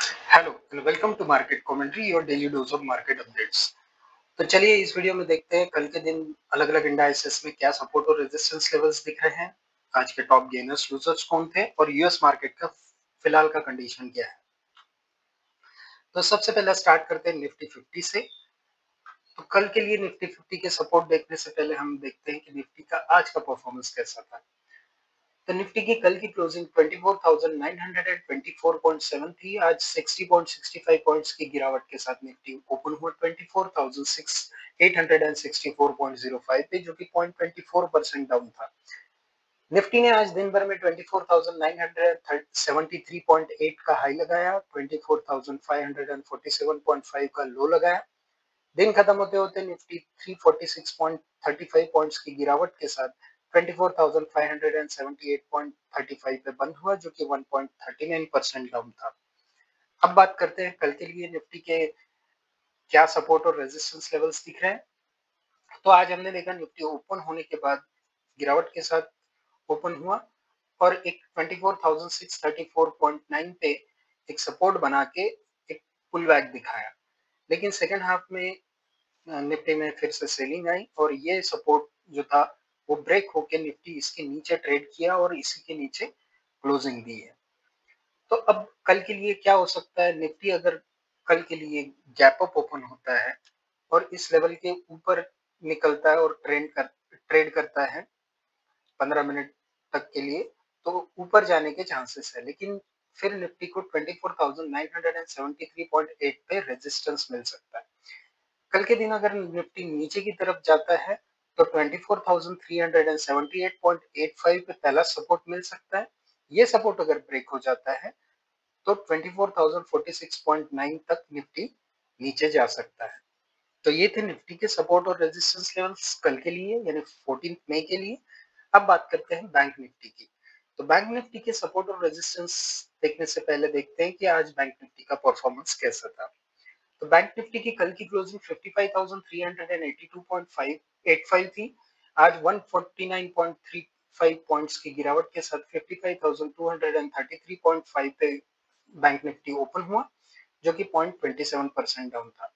Hello and welcome to market commentary, your daily dose of market updates. तो चलिए इस video में देखते हैं कल के दिन अलग अलग इंडाइसेस में क्या सपोर्ट और रेजिस्टेंस लेवल्स दिख रहे हैं, आज के टॉप गेनर्स लूजर्स कौन थे और यूएस मार्केट का फिलहाल का कंडीशन क्या है। तो सबसे पहले स्टार्ट करते हैं निफ्टी 50 से। तो कल के लिए निफ्टी 50 के सपोर्ट देखने से पहले हम देखते हैं कि निफ्टी का आज का परफॉर्मेंस कैसा था। तो निफ्टी की कल की क्लोजिंग 24,924.7 थी। आज 60.65 पॉइंट्स की गिरावट के साथ निफ्टी ओपन हुआ 24,864.05 पे, जो कि 0.24% डाउन था। निफ्टी ने आज दिन भर में 24,973.8 का हाई लगाया, 24,547.5 का लो लगाया। दिन खत्म होते होते निफ्टी 346.35 पॉइंट्स की गिरावट के साथ 24,578.35 पे बंद हुआ, जो कि 1.39% डाउन था। अब बात करते हैं कल के लिए निफ्टी के क्या सपोर्ट और रेजिस्टेंस लेवल्स दिख रहे हैं। तो आज हमने देखा निफ्टी ओपन होने के बाद गिरावट के साथ ओपन हुआ और एक 24,634.9 पे एक सपोर्ट बना के एक पुल बैक दिखाया, लेकिन सेकेंड हाफ में निफ्टी में फिर से सेलिंग आई और ये सपोर्ट जो था वो ब्रेक होके निफ्टी इसके नीचे ट्रेड किया और इसी के नीचे क्लोजिंग दी है। तो अब कल के लिए क्या हो सकता है, निफ्टी अगर कल के लिए गैप अप ओपन होता है और इस लेवल के ऊपर निकलता है और ट्रेड करता है 15 मिनट तक के लिए, तो ऊपर जाने के चांसेस है, लेकिन फिर निफ्टी को 24,973.8 पे रेजिस्टेंस मिल सकता है। कल के दिन अगर निफ्टी नीचे की तरफ जाता है तो 24,378.85 पे पहला सपोर्ट मिल सकता है। ये सपोर्ट अगर ब्रेक हो जाता है तो 24,046.9 तक निफ्टी नीचे जा सकता है। तो ये थे निफ्टी के सपोर्ट और रेजिस्टेंस लेवल्स कल के लिए, यानी 14 मई के लिए। अब बात करते हैं बैंक निफ्टी की। तो बैंक निफ्टी के सपोर्ट और रेजिस्टेंस देखने से पहले देखते हैं कि आज बैंक निफ्टी का परफॉर्मेंस कैसा था। तो बैंक निफ्टी की कल की क्लोजिंग 55,382.85 थी। आज 149.35 पॉइंट्स की गिरावट के साथ 55,233.5 पे बैंक निफ्टी ओपन हुआ, जो कि 0.27% डाउन था।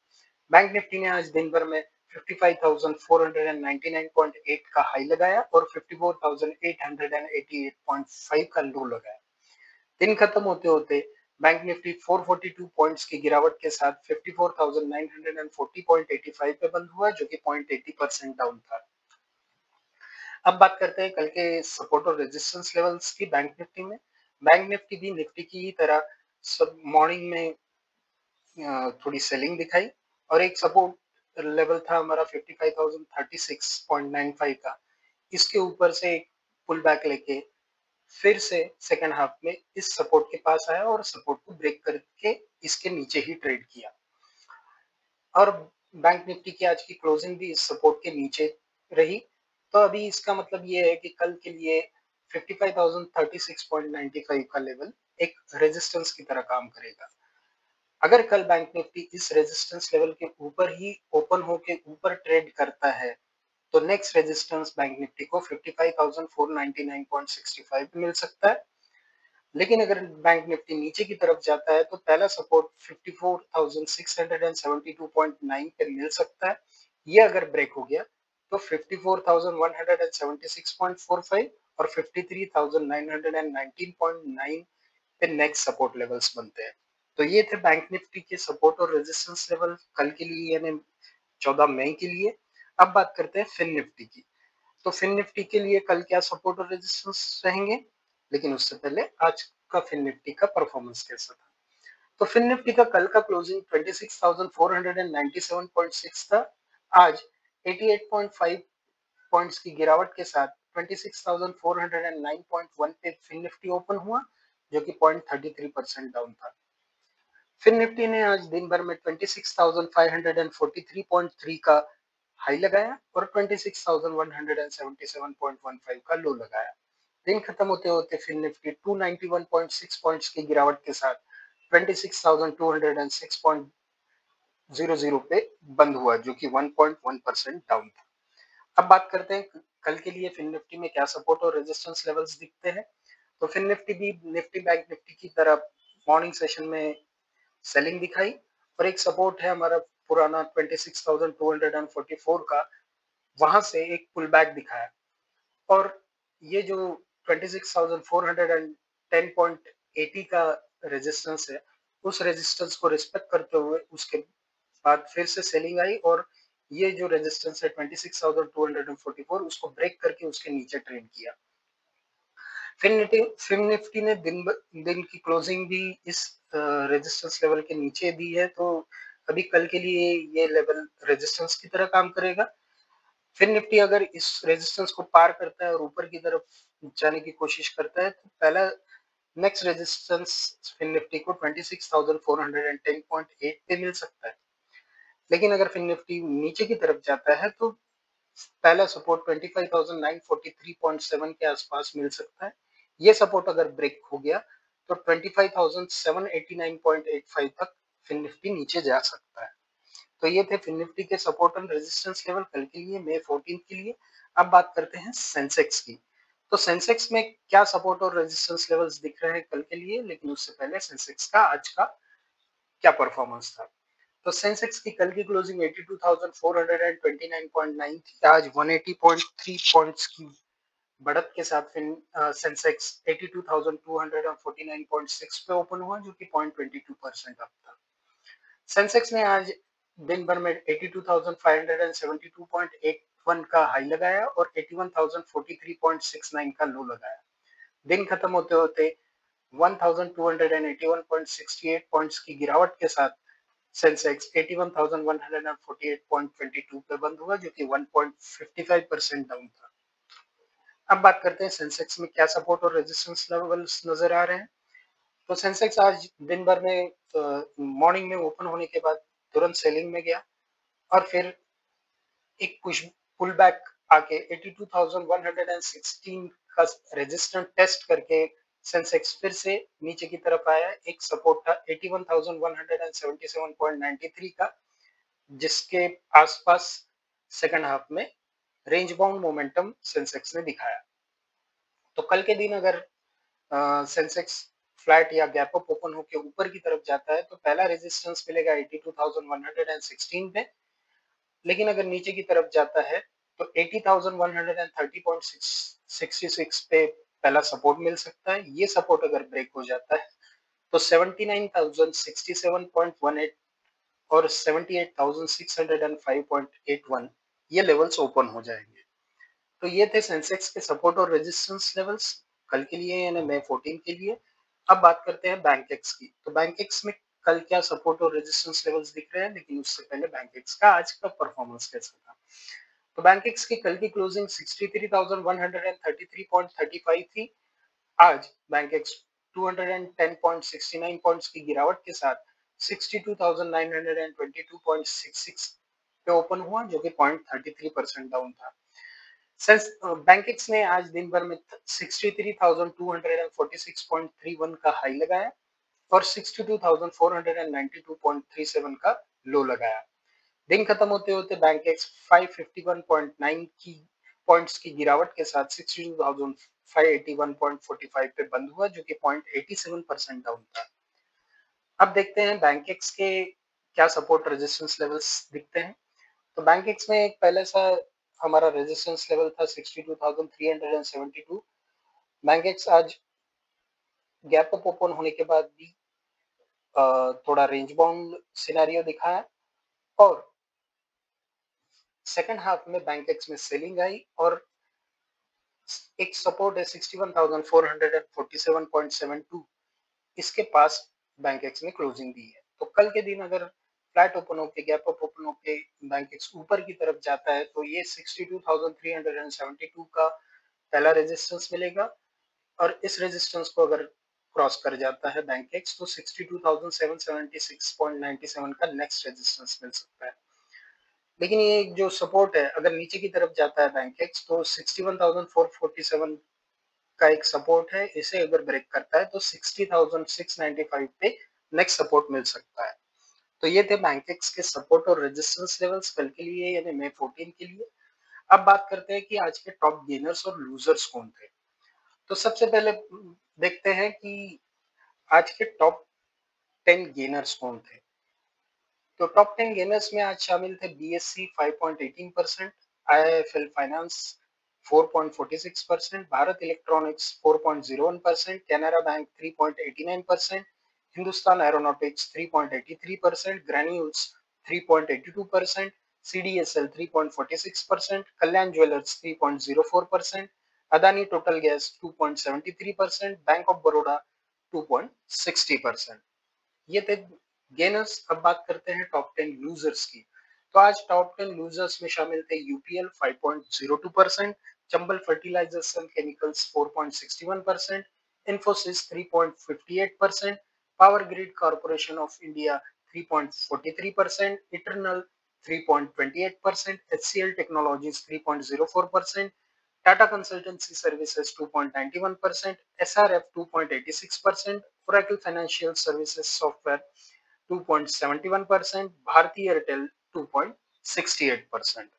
बैंक निफ्टी ने आज दिन भर में 55,499.8 का हाई लगाया और 54,888.5 का लो लगाया। दिन खत्म होते होते बैंक निफ्टी 442 पॉइंट्स की गिरावट के साथ 54,940.85 पे बंद हुआ, जो कि 0.80% डाउन था। अब बात करते हैं कल के सपोर्ट और रेजिस्टेंस लेवल्स की बैंक निफ्टी में। बैंक निफ्टी भी निफ्टी की ही तरह सब मॉर्निंग में थोड़ी सेलिंग दिखाई और एक सपोर्ट लेवल था हमारा 55,036.95 का। इसके ऊपर से एक पुल बैक लेके फिर से सेकेंड हाफ में इस सपोर्ट के पास आया और सपोर्ट को ब्रेक करके इसके नीचे ही ट्रेड किया और बैंक निफ्टी की आज की क्लोजिंग भी इस सपोर्ट के नीचे रही। तो अभी इसका मतलब ये है कि कल के लिए 55,036.95 का लेवल एक रेजिस्टेंस की तरह काम करेगा। अगर कल बैंक निफ्टी इस रेजिस्टेंस लेवल के ऊपर ही ओपन होके ऊपर ट्रेड करता है तो नेक्स्ट रेजिस्टेंस बैंक निफ्टी को 55,499.65 पे मिल सकता है। लेकिन अगर बैंक निफ्टी नीचे की तरफ जाता है तो पहला सपोर्ट 54,672.9 पे मिल सकता है। ये अगर ब्रेक हो गया तो 54,176.45 और 53,919.9 पे नेक्स्ट सपोर्ट लेवल्स बनते हैं। तो ये थे बैंक निफ्टी के सपोर्ट और रेजिस्टेंस लेवल कल के लिए, यानी 14 मई के लिए। अब बात करते हैं फिन निफ्टी की। तो फिन निफ्टी के लिए कल क्या सपोर्ट और रेजिस्टेंस रहेंगे, लेकिन उससे पहले आज का फिन निफ्टी का परफॉर्मेंस कैसा था। तो फिन निफ्टी का कल का क्लोजिंग 26,497.6 था। आज 88.5 पॉइंट्स की गिरावट के साथ 26,409.1 पे फिन निफ्टी ओपन हुआ, जो कि 0.33% डाउन था। फिन निफ्टी ने आज दिन भर में 26,543.3 का हाई लगाया और 26,177.15 का लो लगाया। दिन खत्म होते होते फिन निफ्टी 291.6 पॉइंट्स की गिरावट के साथ 26,206.00 पे बंद हुआ, जो कि 1.1% डाउन था। अब बात करते हैं कल के लिए फिन निफ्टी में क्या सपोर्ट और रेजिस्टेंस लेवल्स दिखते हैं। तो फिन निफ्टी भी निफ्टी बैंक निफ्टी की तरह मॉर्निंग सेशन में सेलिंग दिखाई, और एक सपोर्ट है हमारा पुराना 26,244 का, वहां से एक पुल बैक दिखाया। और ये जो 26,410.80 का रेजिस्टेंस है, उस रेजिस्टेंस को रिस्पेक्ट करते हुए उसके बाद फिर से सेलिंग आई, और ये जो रेजिस्टेंस है 26,244 उसको ब्रेक करके उसके नीचे ट्रेड किया। फिन निफ्टी ने दिन की क्लोजिंग भी इस रेजिस्टेंस लेवल के नीचे दी है, तो अभी कल के लिए ये लेवल रेजिस्टेंस की तरह काम करेगा। फिर निफ्टी अगर इस रेजिस्टेंस को पार करता है और ऊपर की तरफ जाने की कोशिश करता है, तो पहला नेक्स्ट रेजिस्टेंस फिन निफ्टी को 26,410.8 पे मिल सकता है। लेकिन अगर फिन निफ्टी नीचे की तरफ जाता है तो पहला सपोर्ट 25,943.7 के आसपास मिल सकता है। ये सपोर्ट अगर ब्रेक हो गया तो 25,789.85 तक फिन निफ्टी नीचे जा सकता है। तो ये थे फिन निफ्टी के सपोर्ट एंड रेजिस्टेंस लेवल कल के लिए, मई 14 के लिए। अब बात करते हैं सेंसेक्स की। तो सेंसेक्स में क्या सपोर्ट और रेजिस्टेंस लेवल्स दिख रहे हैं कल के लिए, लेकिन उससे पहले सेंसेक्स का आज का क्या परफॉर्मेंस था। तो सेंसेक्स की कल की क्लोजिंग 82,429.9 थी। आज 180.3 पॉइंट्स की बढ़त के साथ सेंसेक्स 82,249.6 पे ओपन हुआ, जो कि 0.22% अप था। सेंसेक्स ने आज दिन भर में 82,572.81 का हाई लगाया और 81,043.69 का लो लगाया। दिन खत्म होते होते 1,281.68 पॉइंट्स की गिरावट के साथ सेंसेक्स 81,148.22 पे बंद हुआ, जो कि 1.55% डाउन था। अब बात करते हैं सेंसेक्स में क्या सपोर्ट और रेजिस्टेंस लेवल्स नजर आ रहे हैं। तो सेंसेक्स आज दिन भर में मॉर्निंग में ओपन होने के बाद तुरंत सेलिंग में गया, और फिर एक पुल बैक आके 82,116 का रेजिस्टेंस टेस्ट करके सेंसेक्स फिर से नीचे की तरफ आया। एक सपोर्ट था 81,177.93 का, जिसके आसपास सेकंड हाफ में रेंज बाउंड मोमेंटम सेंसेक्स ने दिखाया। तो कल के दिन अगर सेंसेक्स फ्लैट या गैप अप ओपन होकर ऊपर की तरफ जाता है तो पहला रेजिस्टेंस मिलेगा 82,116 पे, लेकिन अगर नीचे की तरफ जाता है तो 80,130.66 पे पहला सपोर्ट मिल सकता है। ये सपोर्ट अगर ब्रेक हो जाता है तो 79,067.18 और 78,605.81 ये लेवल्स ओपन हो जाएंगे। तो ये थे सेंसेक्स के सपोर्ट और रेजिस्टेंस लेवल्स कल के लिए, यानी मई 14 के लिए। अब बात करते हैं बैंकेक्स की। तो बैंकेक्स में कल क्या सपोर्ट और रेजिस्टेंस लेवल्स दिख रहे हैं, लेकिन उससे पहले बैंकेक्स का आज का परफॉर्मेंस कैसा था। तो बैंकेक्स की कल की क्लोजिंग 63,133.35 थी। आज बैंकेक्स 210.69 पॉइंट्स की गिरावट के साथ 62,922.66 पे ओपन हुआ, जो कि 0.33% डाउन था। बैंकेक्स ने आज दिन भर में 63,246.31 का हाई लगाया और 62,492.37 का लो लगाया। दिन खत्म होते होते बैंकेक्स 551.9 की पॉइंट्स की गिरावट के साथ 62,581.45 पे बंद हुआ, जो कि 0.87% डाउन था। अब देखते हैं बैंकेक्स के क्या सपोर्ट रेजिस्टेंस लेवल्स दिखते हैं। तो बैंकेक्स में एक पहले सा हमारा रेजिस्टेंस लेवल था 62,372। बैंकेक्स आज गैप अप ओपन होने के बाद भी थोड़ा रेंज बाउंड सिनेरियो दिखाया, और सेकंड हाफ में बैंकेक्स में सेलिंग आई और एक सपोर्ट है 61,447.72, इसके पास बैंकेक्स ने क्लोजिंग दी है। तो कल के दिन अगर फ्लैट ओपन होके गैप अप ओपन होके बैंकेक्स ऊपर की तरफ जाता है तो ये 62,372 का पहला रेजिस्टेंस मिलेगा, और इस रेजिस्टेंस को अगर क्रॉस कर जाता है बैंकेक्स तो 62,776.97 का नेक्स्ट रेजिस्टेंस मिल सकता है। लेकिन ये जो सपोर्ट है अगर नीचे की तरफ जाता है बैंकेक्स तो 61,447 का एक सपोर्ट है, इसे अगर ब्रेक करता है तो 60,695 पे नेक्स्ट सपोर्ट मिल सकता है। तो ये थे बैंकेक्स के सपोर्ट और रेजिस्टेंस लेवल्स कल के लिए, यानी मई 14 के लिए। अब बात करते हैं कि आज के टॉप गेनर्स और लूजर्स कौन थे। तो सबसे पहले देखते हैं कि आज के टॉप 10 गेनर्स कौन थे? तो टॉप 10 गेनर्स में आज शामिल थे BSc 5.18%, IIFL finance 4.46%, Bharat electronics 4.01%, Canara bank 3.89%, Hindustan aeronautics 3.83%, granules 3.82%, CDSL 3.46%, Kalyan jewellers 3.04%, Adani total gas 2.73%, bank of Baroda 2.60%। ये थे गेनर्स। अब बात करते हैं टॉप 10 लूजर्स की। तो आज टॉप 10 लूजर्स में शामिल थे UPL 5.02%, Chambal fertilisers and chemicals 4.61%, Infosys 3.58%, power grid corporation of India 3.43%, Eternal 3.28%, HCL technologies 3.04%, Tata Consultancy Services 2.91%, SRF 2.86%, Oracle Financial Services Software 2.71%, Bharti Airtel 2.68%।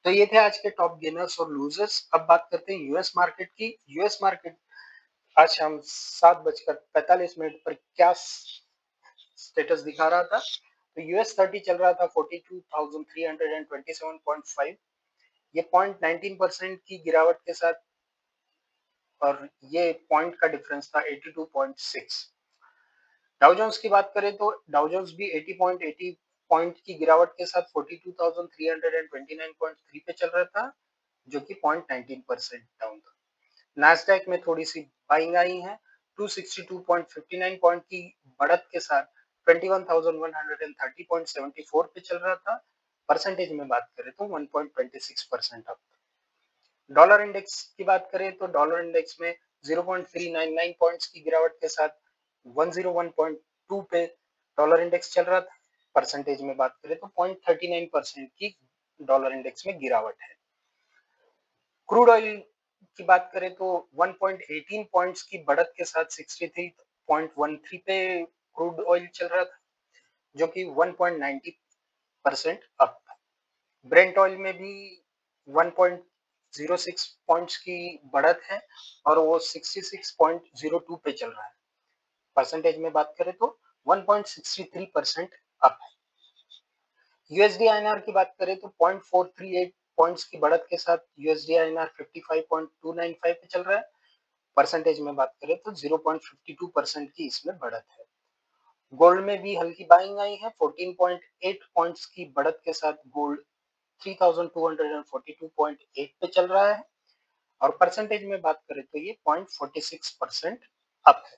तो ये थे आज के टॉप गेनर्स और लूजर्स। अब बात करते हैं यूएस मार्केट की। यूएस मार्केट आज शाम 7:45 पर क्या स्टेटस दिखा रहा था? तो यूएस 30 चल रहा था 42,327.5, ये 0.19% की गिरावट के साथ, और ये पॉइंट का डिफरेंस था 82.6। डाउ जोन्स की बात करें तो डाउ जोन्स भी 80.80 पॉइंट की गिरावट के साथ 42,329.3 पे चल रहा था, जो कि 0.19% डाउन था। नैस्डैक में थोड़ी सी बाइंग आई है, 262.59 पॉइंट की बढ़त के साथ 21,130.74 पे चल रहा था। परसेंटेज में बात करें तो 1.26% अप। डॉलर इंडेक्स की बात करें तो डॉलर इंडेक्स में 0.399 पॉइंट्स की गिरावट के साथ 101.2 पे डॉलर इंडेक्स चल रहा था। परसेंटेज में बात करें तो 0.39% की डॉलर इंडेक्स में गिरावट है। क्रूड ऑयल की बात करें तो 1.18 पॉइंट्स की बढ़त के साथ 63.13 पे क्रूड ऑयल चल रहा था, जो कि 1.90% अप था। ब्रेंट ऑयल में भी 1.06 पॉइंट्स की बढ़त है और वो 66.02 पे चल रहा है। परसेंटेज में बात करें तो 1.63% अप है। यूएसडी आईएनआर की बात करें तो 0.438 पॉइंट्स की बढ़त के साथ यूएसडी आईएनआर 55.295 पे चल रहा है। परसेंटेज में बात करें तो 0.52% की इसमें बढ़त है। गोल्ड में भी हल्की बाइंग आई है, 14.8 पॉइंट्स की बढ़त के साथ गोल्ड 3242.8 पे चल रहा है, और परसेंटेज में बात करें तो ये 0.46% अप है।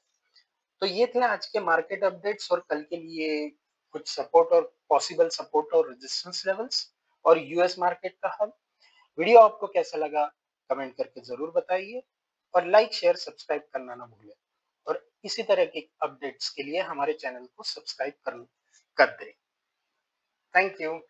तो ये थे आज के मार्केट अपडेट्स और कल के लिए कुछ सपोर्ट और पॉसिबल सपोर्ट और रेजिस्टेंस लेवल्स और यूएस मार्केट का हाल। वीडियो आपको कैसा लगा कमेंट करके जरूर बताइए, और लाइक शेयर सब्सक्राइब करना ना भूलें, और इसी तरह के अपडेट्स के लिए हमारे चैनल को सब्सक्राइब कर दें। Thank you.